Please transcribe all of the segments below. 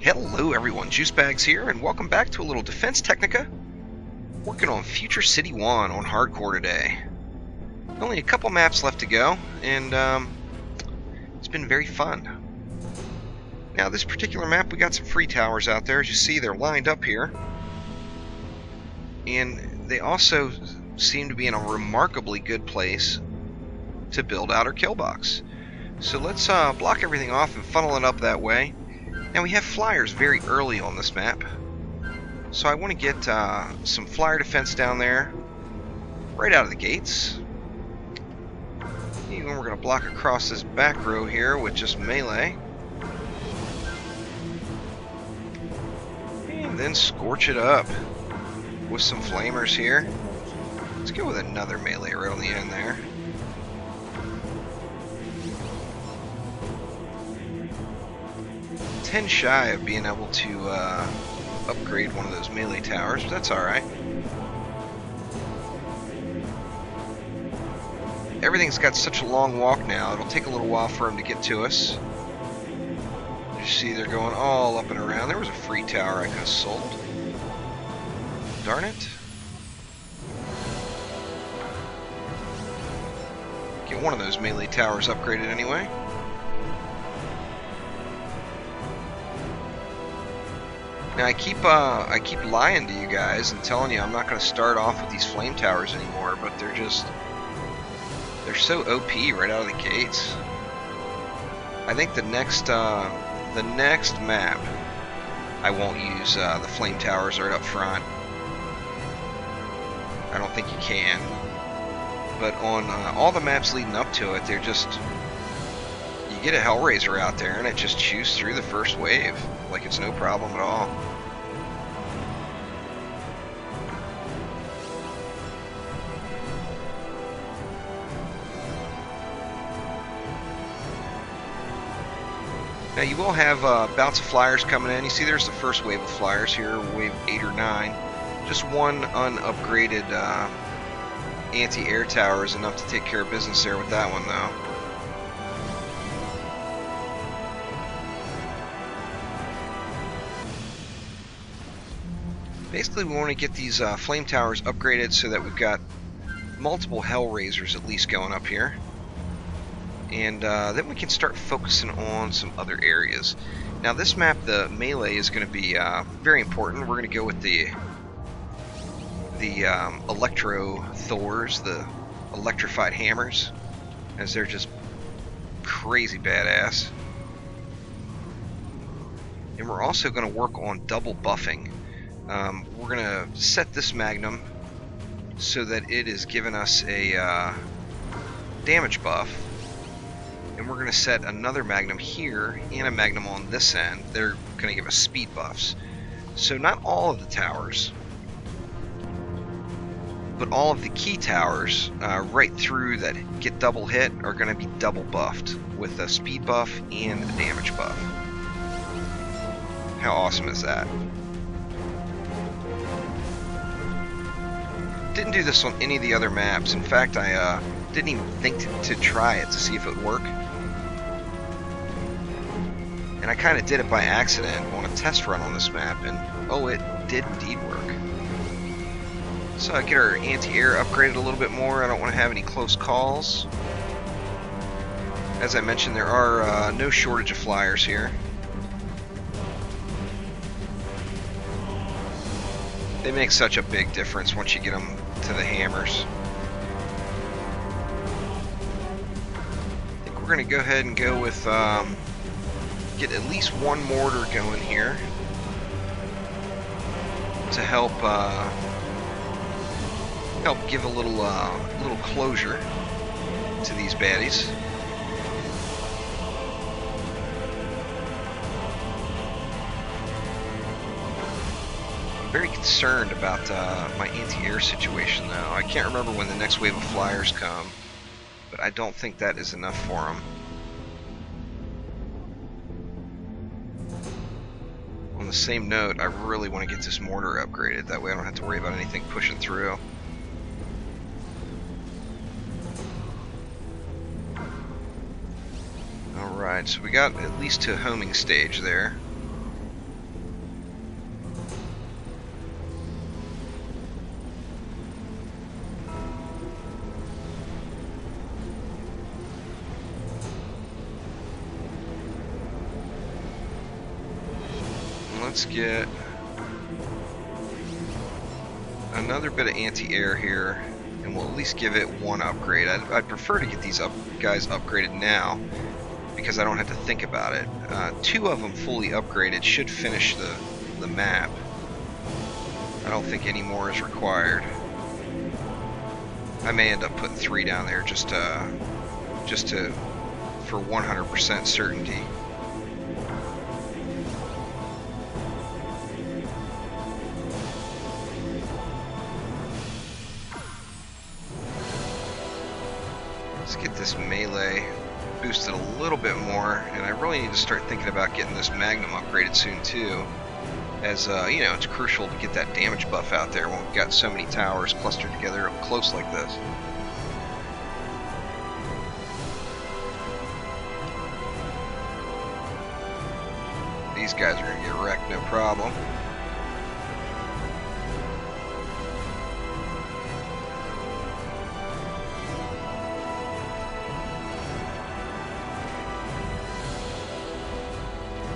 Hello everyone, Juicebags here, and welcome back to a little Defense Technica. Working on Future City 1 on Hardcore today. Only a couple maps left to go, and it's been very fun. Now this particular map, we got some free towers out there. As you see, they're lined up here. And they also seem to be in a remarkably good place to build out our kill box. So let's block everything off and funnel it up that way. Now we have flyers very early on this map, so I want to get some flyer defense down there right out of the gates. And we're going to block across this back row here with just melee. And then scorch it up with some flamers here. Let's go with another melee right on the end there. Shy of being able to upgrade one of those melee towers, but that's alright. Everything's got such a long walk now, it'll take a little while for them to get to us. You see they're going all up and around. There was a free tower I could have sold. Darn it. Get one of those melee towers upgraded anyway. Now I keep lying to you guys and telling you I'm not going to start off with these flame towers anymore, but they're so OP right out of the gates. I think the next map I won't use the flame towers right up front. I don't think you can. But on all the maps leading up to it, they're just, you get a Hellraiser out there and it just chews through the first wave like it's no problem at all. Now you will have bouts of flyers coming in. You see there's the first wave of flyers here, wave 8 or 9. Just one unupgraded anti-air tower is enough to take care of business there with that one though. Basically we want to get these flame towers upgraded so that we've got multiple Hellraisers at least going up here. And then we can start focusing on some other areas. Now this map, the melee is going to be very important. We're going to go with the Electro Thors, the electrified hammers, as they're just crazy badass. And we're also going to work on double buffing. We're going to set this Magnum so that it is giving us a damage buff. And we're going to set another Magnum here and a Magnum on this end. They're going to give us speed buffs. So not all of the towers, but all of the key towers right through that get double hit are going to be double buffed with a speed buff and a damage buff. How awesome is that? Didn't do this on any of the other maps. In fact, I didn't even think to try it to see if it would work. And I kind of did it by accident on a test run on this map, and oh, it did indeed work. So I get our anti-air upgraded a little bit more. I don't want to have any close calls. As I mentioned, there are no shortage of flyers here. They make such a big difference once you get them to the hammers. I think we're going to go ahead and go with get at least one mortar going here to help give a little closure to these baddies. I'm very concerned about my anti-air situation though. I can't remember when the next wave of flyers come, but I don't think that is enough for them. On the same note, I really want to get this mortar upgraded. That way I don't have to worry about anything pushing through. Alright, so we got at least to a homing stage there. let's get another bit of anti-air here, and we'll at least give it one upgrade. I'd prefer to get these guys upgraded now, because I don't have to think about it. 2 of them fully upgraded should finish the map. I don't think any more is required. I may end up putting 3 down there just to for 100% certainty. Let's get this melee boosted a little bit more, and I really need to start thinking about getting this Magnum upgraded soon too, as you know, it's crucial to get that damage buff out there when we've got so many towers clustered together up close like this. These guys are going to get wrecked, no problem.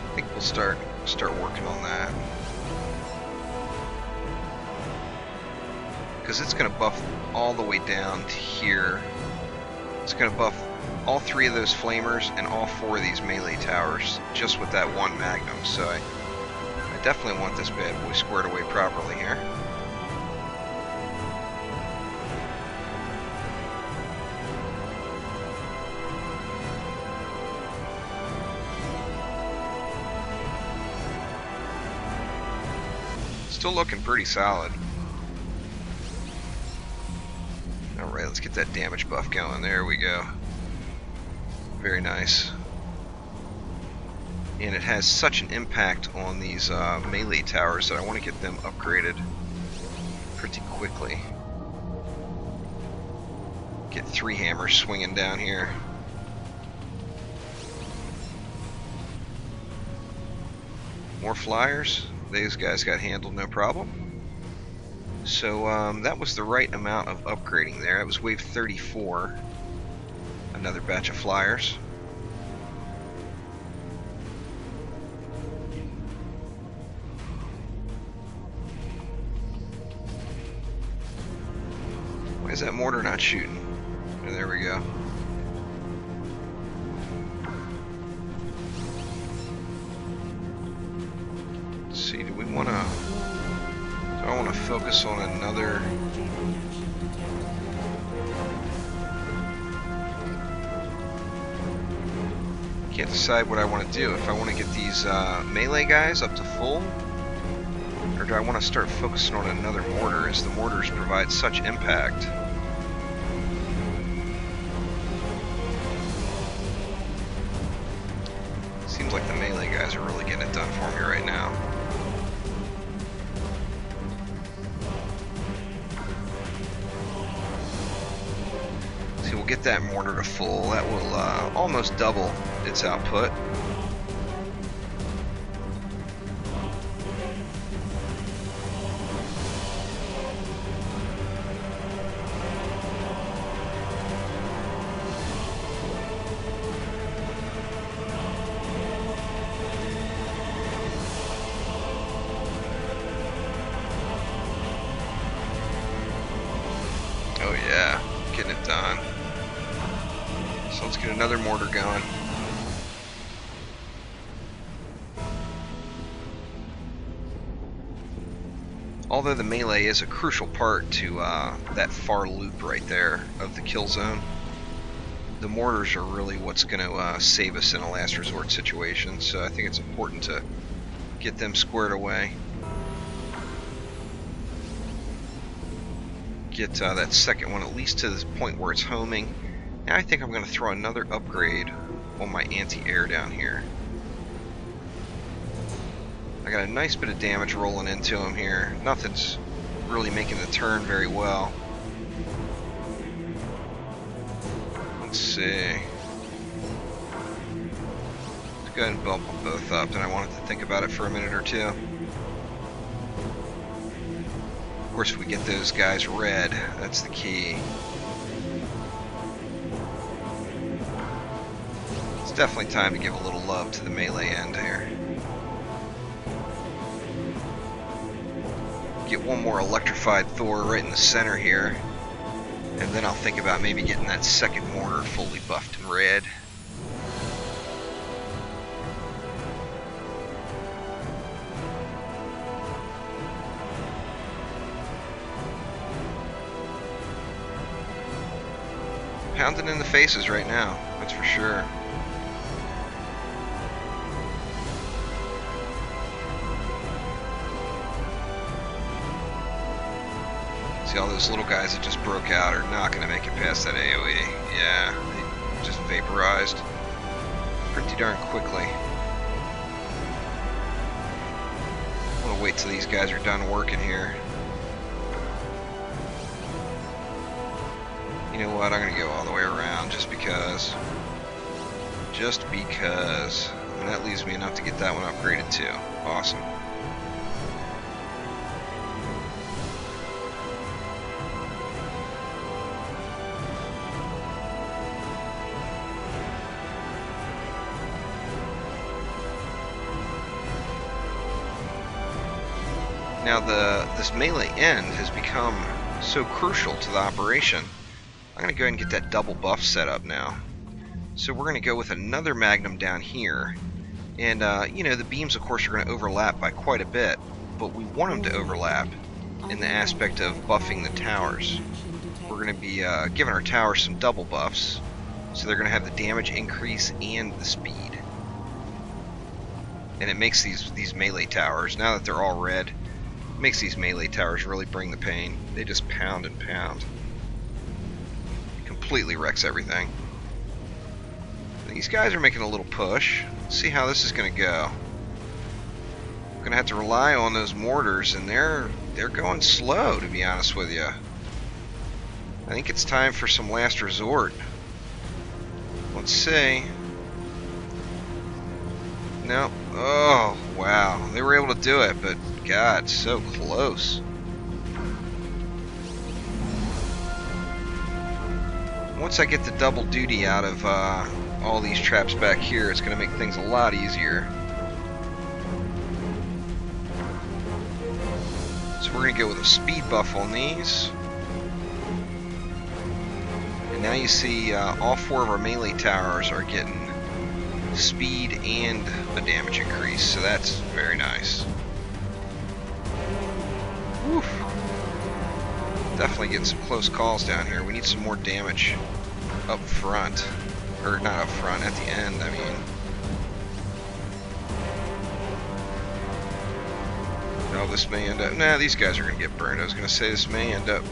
I think we'll start working on that, because it's going to buff all the way down to here. It's going to buff all 3 of those flamers and all 4 of these melee towers just with that one Magnum. So I definitely want this bad boy squared away properly here. Still looking pretty solid. Alright, let's get that damage buff going. There we go. Very nice. And it has such an impact on these melee towers that I want to get them upgraded pretty quickly. Get 3 hammers swinging down here. More flyers. These guys got handled no problem. So that was the right amount of upgrading there. It was wave 34. Another batch of flyers. Why is that mortar not shooting? Oh, there we go. Let's see, do I want to focus on another? Can't decide what I want to do. If I want to get these melee guys up to full, or do I want to start focusing on another mortar, as the mortars provide such impact. Seems like the melee guys are really getting it done for me right now. See, we'll get that mortar to full. That will almost double its output. Oh yeah, getting it done. So let's get another mortar going. Although the melee is a crucial part to that far loop right there of the kill zone, the mortars are really what's going to save us in a last resort situation. So I think it's important to get them squared away. Get that second one at least to the point where it's homing. Now I think I'm going to throw another upgrade on my anti-air down here. I got a nice bit of damage rolling into him here. Nothing's really making the turn very well. Let's see. Let's go ahead and bump them both up, and I wanted to think about it for a minute or two. Of course, if we get those guys red, that's the key. It's definitely time to give a little love to the melee end here. Get one more electrified Thor right in the center here. And then I'll think about maybe getting that second mortar fully buffed in red. Pounding in the faces right now, that's for sure. See, all those little guys that just broke out are not going to make it past that AoE. Yeah, they just vaporized pretty darn quickly. I'm going to wait till these guys are done working here. You know what, I'm going to go all the way around just because. Just because. And that leaves me enough to get that one upgraded too. Awesome. Now this melee end has become so crucial to the operation. I'm going to go ahead and get that double buff set up now. So we're going to go with another Magnum down here. And, you know, the beams, of course, are going to overlap by quite a bit. But we want them to overlap in the aspect of buffing the towers. We're going to be giving our towers some double buffs. So they're going to have the damage increase and the speed. And it makes these melee towers, now that they're all red, makes these melee towers really bring the pain. They just pound and pound. It completely wrecks everything. These guys are making a little push. Let's see how this is going to go. I'm going to have to rely on those mortars, and they're going slow, to be honest with you. I think it's time for some last resort. Let's see. No. Oh, wow. They were able to do it, but God, so close. Once I get the double duty out of all these traps back here, it's going to make things a lot easier. So we're going to go with a speed buff on these. And now you see all four of our melee towers are getting speed and a damage increase, so that's very nice. Woof. Definitely getting some close calls down here. We need some more damage up front. Or not up front, at the end, I mean. No, this may end up... Nah, these guys are going to get burned. I was going to say this may end up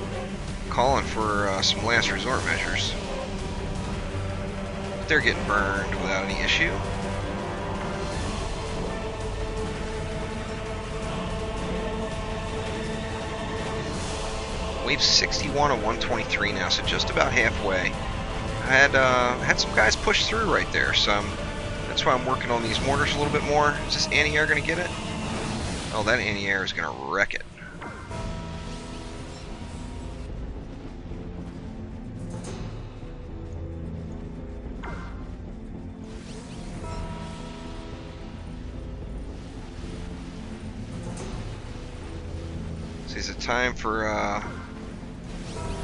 calling for some last resort measures. But they're getting burned without any issue. Wave 61 of 123 now, so just about halfway. I had some guys push through right there, so that's why I'm working on these mortars a little bit more. Is this anti-air going to get it? Oh, that anti-air is going to wreck it. So is it time for,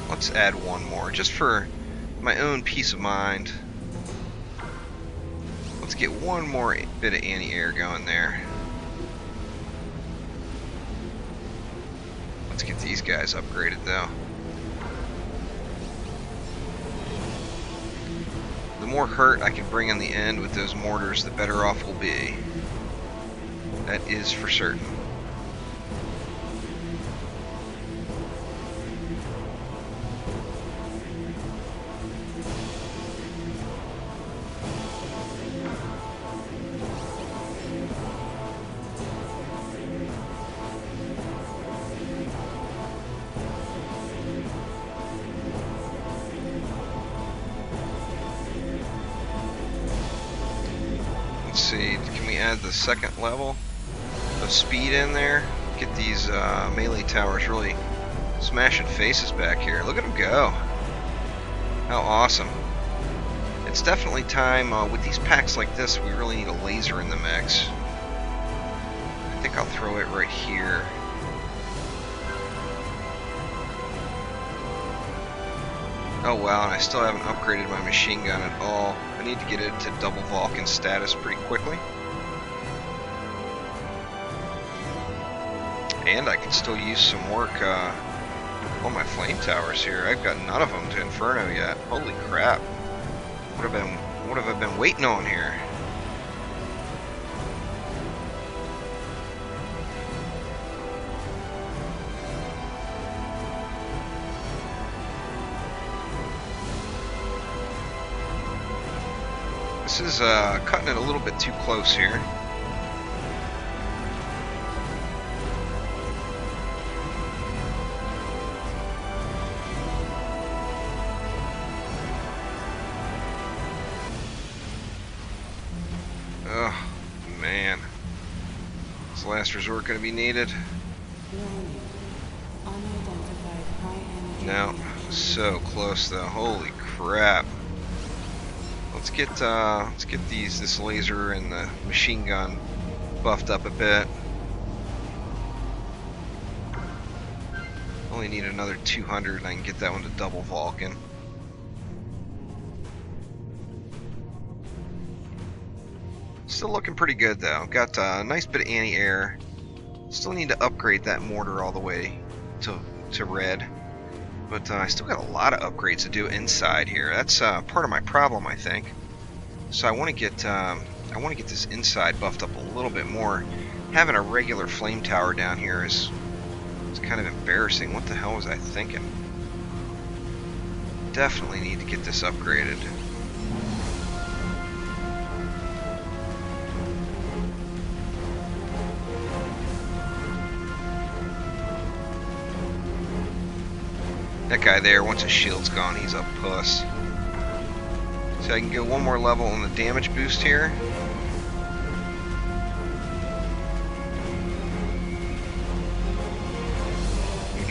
let's add one more, just for my own peace of mind. Let's get one more bit of anti-air going there. Let's get these guys upgraded though. The more hurt I can bring in the end with those mortars, the better off we'll be. That is for certain. Let's see, can we add the second level of speed in there? Get these melee towers really smashing faces back here. Look at them go. How awesome. It's definitely time, with these packs like this, we really need a laser in the mix. I think I'll throw it right here. Oh wow, and I still haven't upgraded my machine gun at all. I need to get it to double Vulcan status pretty quickly. And I can still use some work on my flame towers here. I've got none of them to Inferno yet. Holy crap. What have I been waiting on here? This is cutting it a little bit too close here. Oh, man. Is last resort going to be needed? No. So close, though. Holy crap. Let's get this laser and the machine gun buffed up a bit. Only need another 200 and I can get that one to double Vulcan. Still looking pretty good though. Got a nice bit of anti-air. Still need to upgrade that mortar all the way to red. But I still got a lot of upgrades to do inside here. That's part of my problem, I think. So I want to get this inside buffed up a little bit more. Having a regular flame tower down here is kind of embarrassing. What the hell was I thinking? Definitely need to get this upgraded. That guy there, once his shield's gone, he's a puss. So I can go one more level on the damage boost here.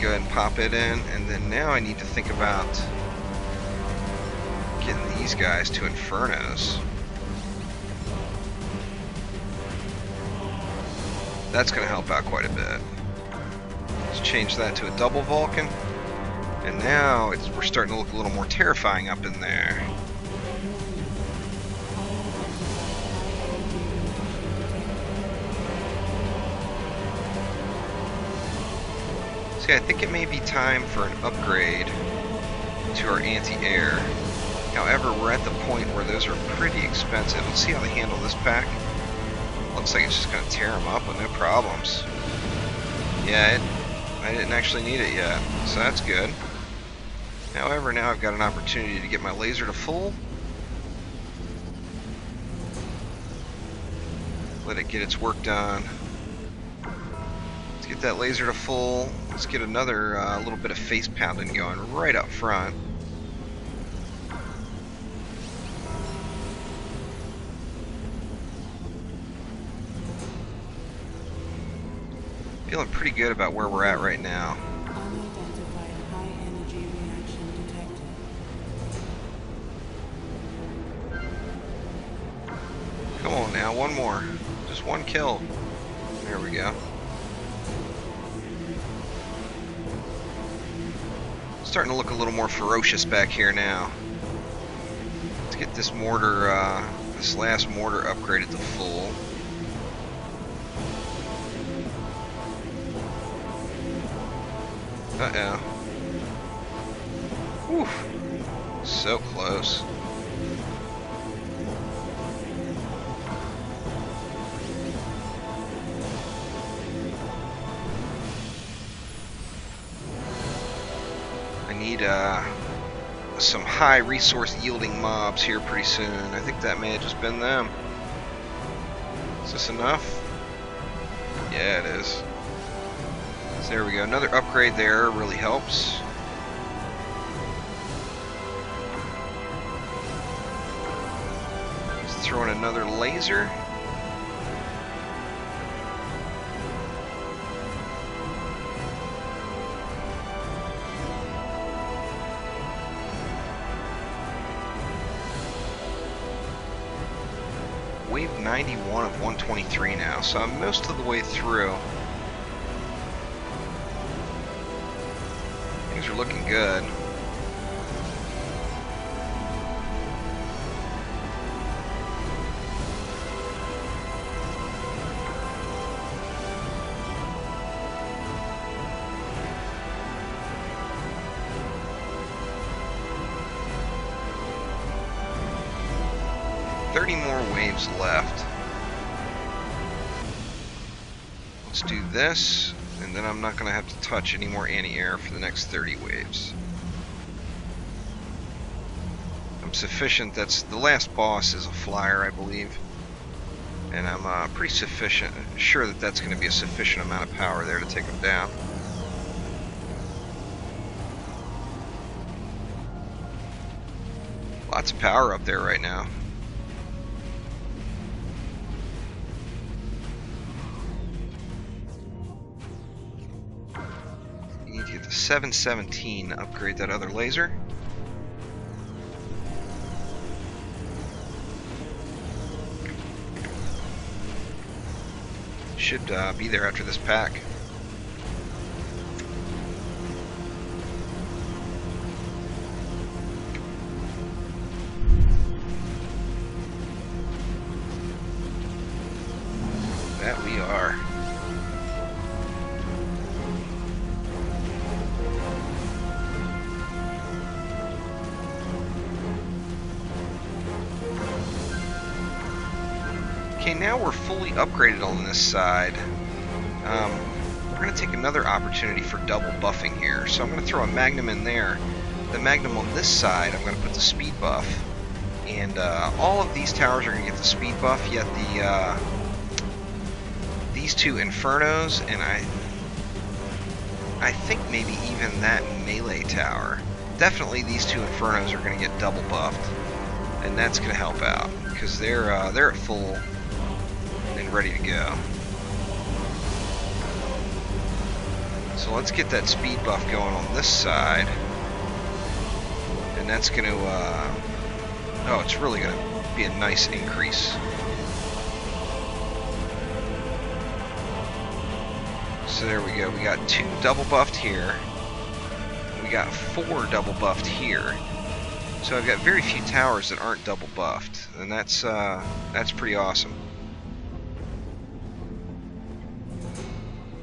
Go ahead and pop it in, and then now I need to think about getting these guys to Infernos. That's going to help out quite a bit. Let's change that to a double Vulcan. And now we're starting to look a little more terrifying up in there. See, I think it may be time for an upgrade to our anti-air. However, we're at the point where those are pretty expensive. Let's see how they handle this pack. Looks like it's just going to tear them up with no problems. Yeah, I didn't actually need it yet, so that's good. However, now I've got an opportunity to get my laser to full. Let it get its work done. Let's get that laser to full. Let's get another little bit of face pounding going right up front. Feeling pretty good about where we're at right now. Come on now, one more. Just one kill. There we go. Starting to look a little more ferocious back here now. Let's get this mortar, this last mortar upgraded to full. Uh-oh. Whew. So close. I need some high resource yielding mobs here pretty soon. I think that may have just been them. Is this enough? Yeah, it is. So there we go. Another upgrade there really helps. Let's throw in another laser. Wave 91 of 123 now, so I'm most of the way through. Things are looking good. 30 more waves left. Let's do this, and then I'm not going to have to touch any more anti-air for the next 30 waves. I'm sufficient. That's the last boss is a flyer, I believe, and I'm pretty sure that that's going to be a sufficient amount of power there to take him down. Lots of power up there right now. You need to get the 717 to upgrade that other laser. Should be there after this pack. That we are. Okay, now we're fully upgraded on this side. We're going to take another opportunity for double buffing here. So I'm going to throw a Magnum in there. The Magnum on this side, I'm going to put the speed buff. And all of these towers are going to get the speed buff, yet these two Infernos, and I think maybe even that melee tower. Definitely these two Infernos are going to get double buffed. And that's going to help out, because they're at full and ready to go. So let's get that speed buff going on this side, and that's going to oh, it's really going to be a nice increase. So there we go, we got 2 double buffed here, we got 4 double buffed here. So I've got very few towers that aren't double buffed, and that's pretty awesome.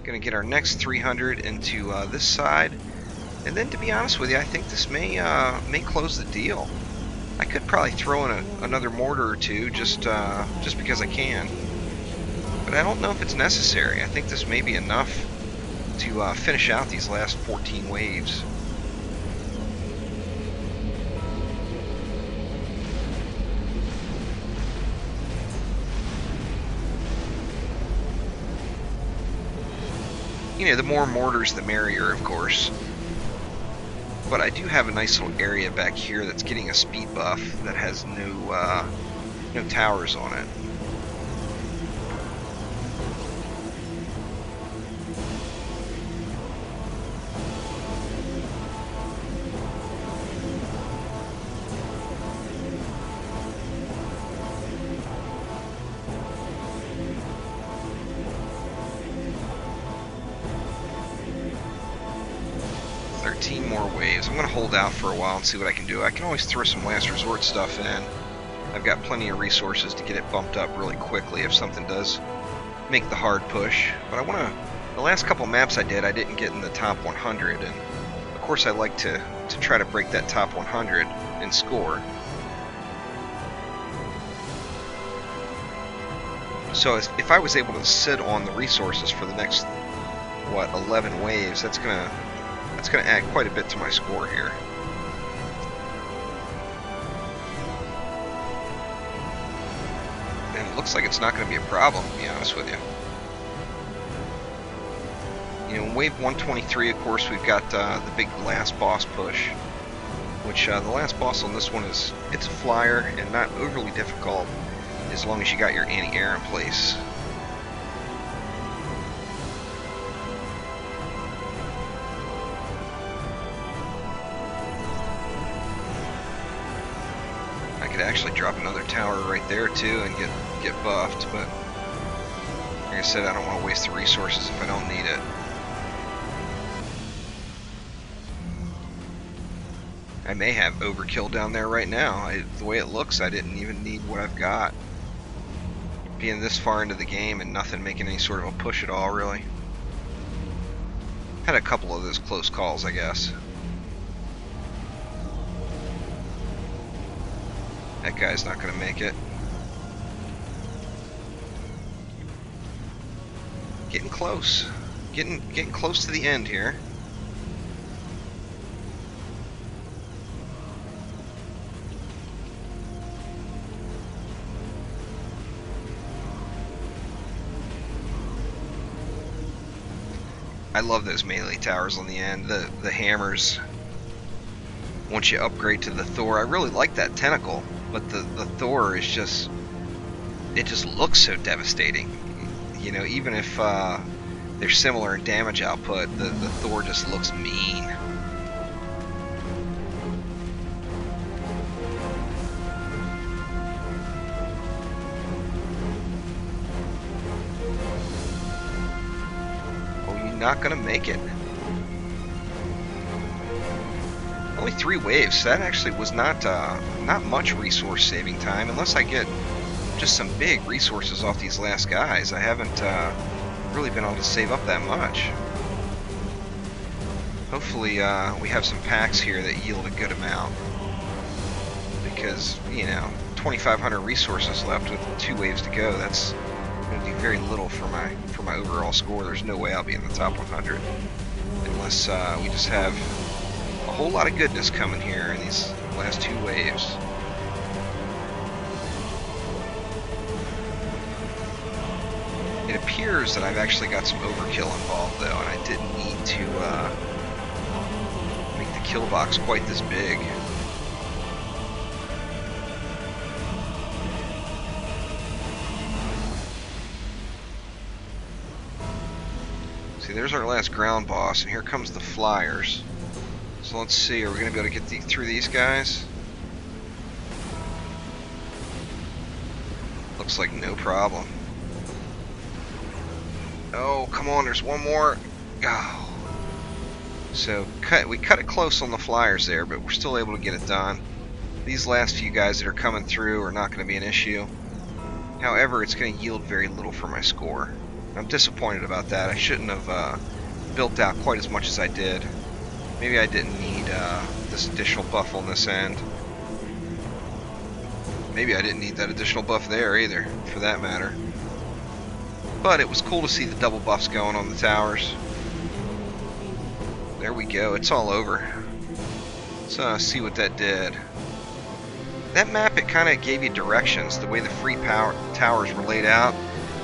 Gonna get our next 300 into this side, and then to be honest with you, I think this may close the deal. I could probably throw in another mortar or two just because I can, but I don't know if it's necessary. I think this may be enough to finish out these last 14 waves. You know, the more mortars the merrier, of course. But I do have a nice little area back here that's getting a speed buff that has no towers on it. More waves. I'm going to hold out for a while and see what I can do. I can always throw some last resort stuff in. I've got plenty of resources to get it bumped up really quickly if something does make the hard push. But I want to, the last couple maps I did, I didn't get in the top 100, and of course I like to try to break that top 100 and score. So if I was able to sit on the resources for the next, what, 11 waves, that's going to add quite a bit to my score here. And it looks like it's not going to be a problem, to be honest with you. You know, in wave 123, of course, we've got the big last boss push, which the last boss on this one it's a flyer and not overly difficult as long as you got your anti-air in place. Actually drop another tower right there too and get buffed, but like I said, I don't want to waste the resources if I don't need it. I may have overkill down there right now. The way it looks, I didn't even need what I've got. Being this far into the game and nothing making any sort of a push at all, really. Had a couple of those close calls, I guess. That guy's not going to make it. Getting close. Getting close to the end here. I love those melee towers on the end, the hammers. Once you upgrade to the Thor, I really like that tentacle, but the Thor is just, it just looks so devastating. You know, even if they're similar in damage output, the Thor just looks mean. Not gonna make it. Only 3 waves, so that actually was not much resource saving time, unless I get just some big resources off these last guys. I haven't really been able to save up that much. Hopefully we have some packs here that yield a good amount, because, you know, 2,500 resources left with 2 waves to go. That's going to do very little for my overall score. There's no way I'll be in the top 100 unless we just have a whole lot of goodness coming here in these last 2 waves. It appears that I've actually got some overkill involved though, and I didn't need to make the kill box quite this big. There's our last ground boss, and here comes the flyers. So let's see, are we going to be able to get through these guys? Looks like no problem. Oh, come on, there's one more. Oh. So we cut it close on the flyers there, but we're still able to get it done. These last few guys that are coming through are not going to be an issue. However, it's going to yield very little for my score. I'm disappointed about that. I shouldn't have built out quite as much as I did. Maybe I didn't need this additional buff on this end. Maybe I didn't need that additional buff there either, for that matter. But it was cool to see the double buffs going on the towers. There we go. It's all over. Let's see what that did. That map, it kind of gave you directions, the way the free towers were laid out.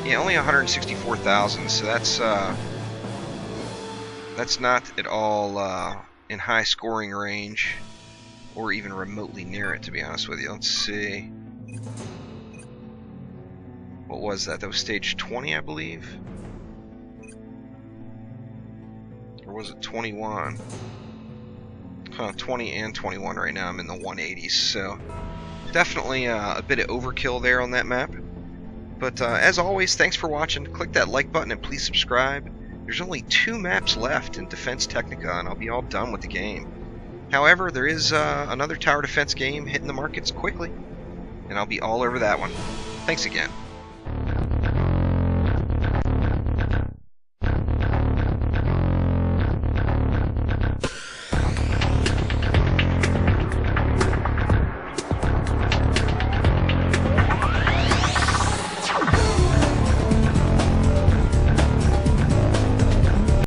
Yeah, only 164,000, so that's not at all in high scoring range, or even remotely near it, to be honest with you. Let's see. What was that? That was stage 20, I believe? Or was it 21? 20 and 21 right now. I'm in the 180s, so definitely a bit of overkill there on that map. But as always, thanks for watching. Click that like button and please subscribe. There's only 2 maps left in Defense Technica, and I'll be all done with the game. However, there is another tower defense game hitting the markets quickly, and I'll be all over that one. Thanks again.